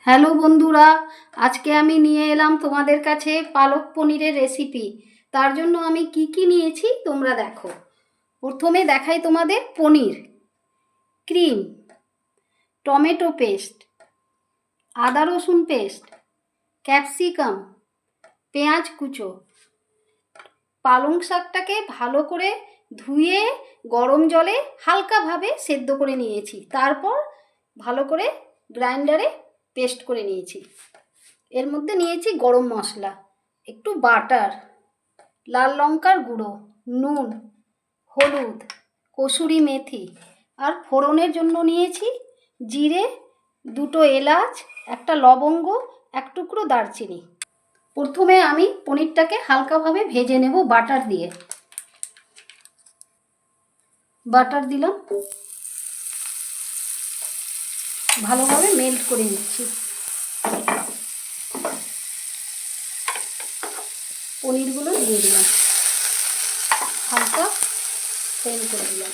Hello বন্ধুরা, আজকে আমি নিয়ে এলাম তোমাদের কাছে পালক পনিরের রেসিপি। তার জন্য আমি কি কি নিয়েছি তোমরা দেখো। প্রথমে দেখাই তোমাদের পনির, ক্রিম, টমেটো পেস্ট, আদা রসুন পেস্ট, ক্যাপসিকাম, পেঁয়াজ কুচো। পালং শাকটাকে ভালো করে ধুয়ে গরম জলে হালকাভাবে সেদ্ধ করে নিয়েছি, তারপর ভালো করে গ্রাইন্ডারে পেস্ট করে নিয়েছি। এর মধ্যে নিয়েছি গরম মশলা, একটু বাটার, লাল লঙ্কার গুঁড়ো, নুন, হলুদ, কসুরি মেথি, আর ফোড়নের জন্য নিয়েছি জিরে, দুটো এলাচ, একটা লবঙ্গ, এক টুকরো দারচিনি। প্রথমে আমি পনিরটাকে হালকাভাবে ভেজে নেব বাটার দিয়ে। বাটার দিলাম, ভালোভাবে মেল্ট করে নিচ্ছি। পনিরগুলো দিয়ে দিলাম, হালকা ফ্রাই করে দিলাম।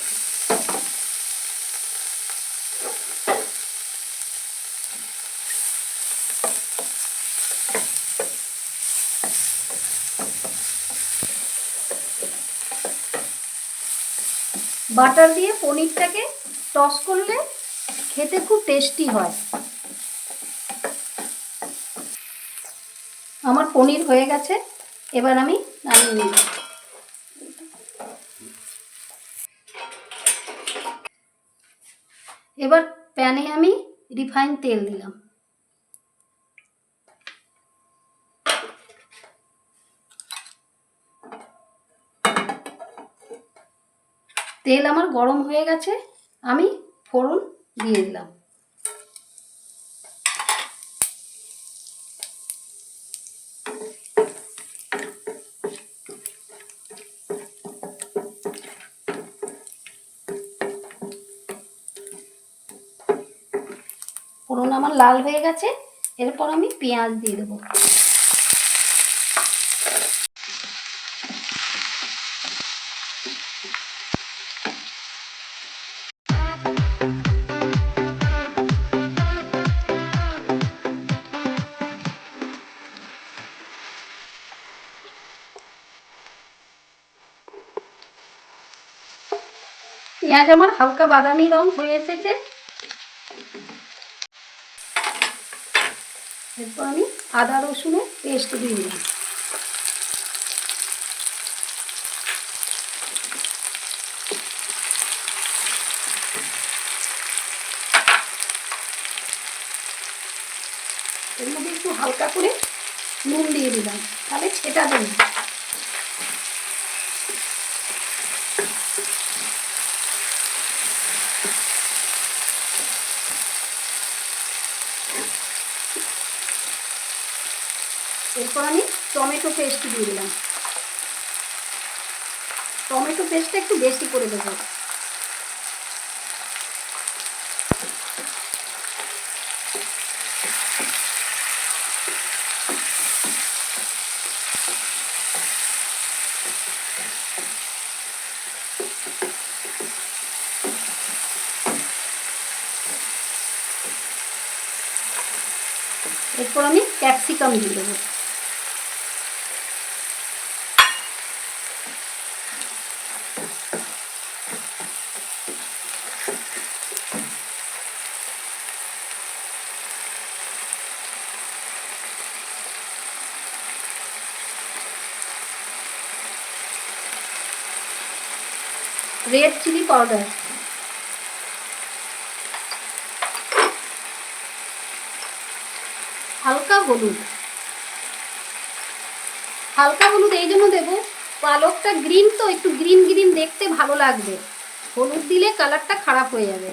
বাটার দিয়ে পনিরটাকে টস করলে খেতে খুব টেস্টি হয়। আমার পনির হয়ে গেছে, এবার আমি নামিয়ে নিব। এবার প্যানে আমি রিফাইন তেল দিলাম। তেল আমার গরম হয়ে গেছে, আমি ফোড়ন দিয়ে দিলাম। ফোড়ন আমার লাল হয়ে গেছে, এরপর আমি পেঁয়াজ দিয়ে দেবো। পেঁয়াজ আমার হালকা বাদামি রং হয়ে এসেছে, এরপর আমি আদা রসুনের পেস্ট দিয়ে দিলাম। এর মধ্যে একটু হালকা করে নুন দিয়ে দিলাম, তাহলে ছেটা দেবে। এরপর আমি টমেটো পেস্ট দিয়ে দিলাম। টমেটো পেস্টটা একটু বেশি করে দেবো। এরপর আমি ক্যাপসিকাম দিয়ে দেবো। রেড চিলি পাউডার, হালকা হলুদ। হালকা হলুদ এই জন্য দেবো, পালকটা গ্রিন তো একটু গ্রিন গ্রিন দেখতে ভালো লাগবে, হলুদ দিলে কালারটা খারাপ হয়ে যাবে।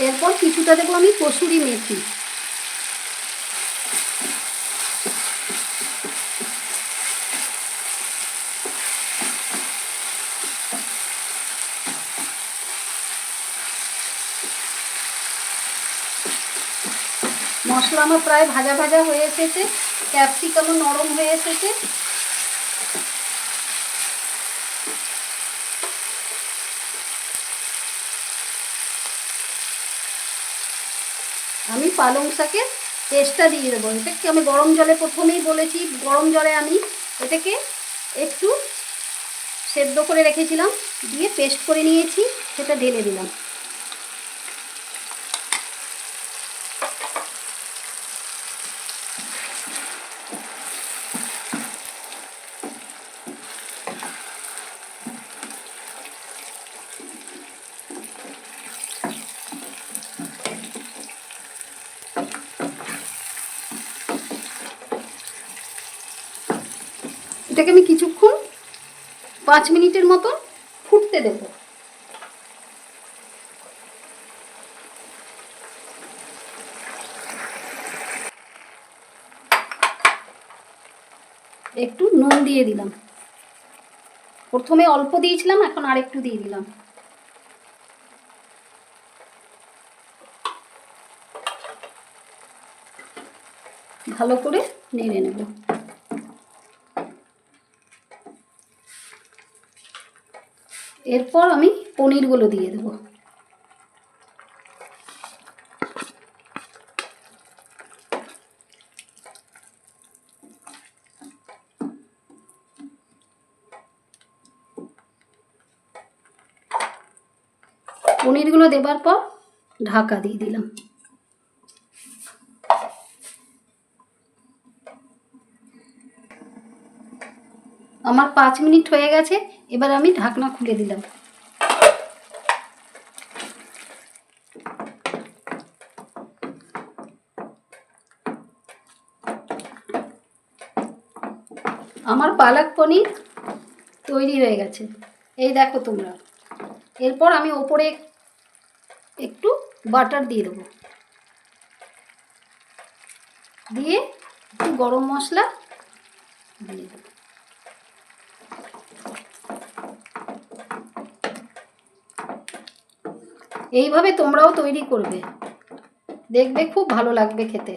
এরপর কিছুটা দেবো আমি কসুরি মেথি। মশলা আমার প্রায় ভাজা ভাজা হয়ে এসেছে, ক্যাপসিকামও নরম হয়ে এসেছে। আমি পালং শাকের পেস্টটা দিয়ে দেবো। এটাকে আমি গরম জলে প্রথমেই বলেছি, গরম জলে আমি এটাকে একটু সেদ্ধ করে রেখেছিলাম, দিয়ে পেস্ট করে নিয়েছি, সেটা ঢেলে দিলাম। এটাকে আমি কিছুক্ষণ 5 মিনিটের মতো ফুটতে দেব। একটু নুন দিয়ে দিলাম, প্রথমে অল্প দিয়েছিলাম, এখন আর একটু দিয়ে দিলাম। ভালো করে নেড়ে নেব। এরপর আমি পনিরগুলো দিয়ে দেবো। পনিরগুলো দেবার পর ঢাকা দিয়ে দিলাম। আমার 5 মিনিট হয়ে গেছে, এবার আমি ঢাকনা খুলে দিলাম। আমার পালক পনির তৈরি হয়ে গেছে, এই দেখো তোমরা। এরপর আমি ওপরে একটু বাটার দিয়ে দেবো, দিয়ে একটু গরম মশলা দিয়ে দেবো। এইভাবে তোমরাও তৈরি করবে, দেখবে খুব ভালো লাগবে খেতে।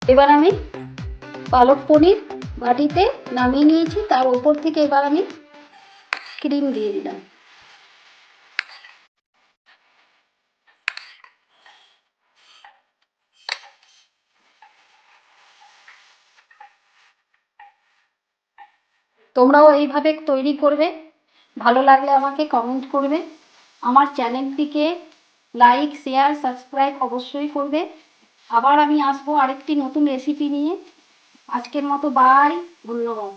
এবার আমি পালক পনির বাটিতে নামিয়ে নিয়েছি, তার উপর থেকে এবার আমি ক্রিম দিয়ে দিলাম। তোমরাও এইভাবে তৈরি করবে, ভালো লাগলে আমাকে কমেন্ট করবে। আমার চ্যানেলটিকে লাইক, শেয়ার, সাবস্ক্রাইব অবশ্যই করবে। আবার আমি আসবো আরেকটি নতুন রেসিপি নিয়ে। আজকের মতো বাই, ধন্যবাদ।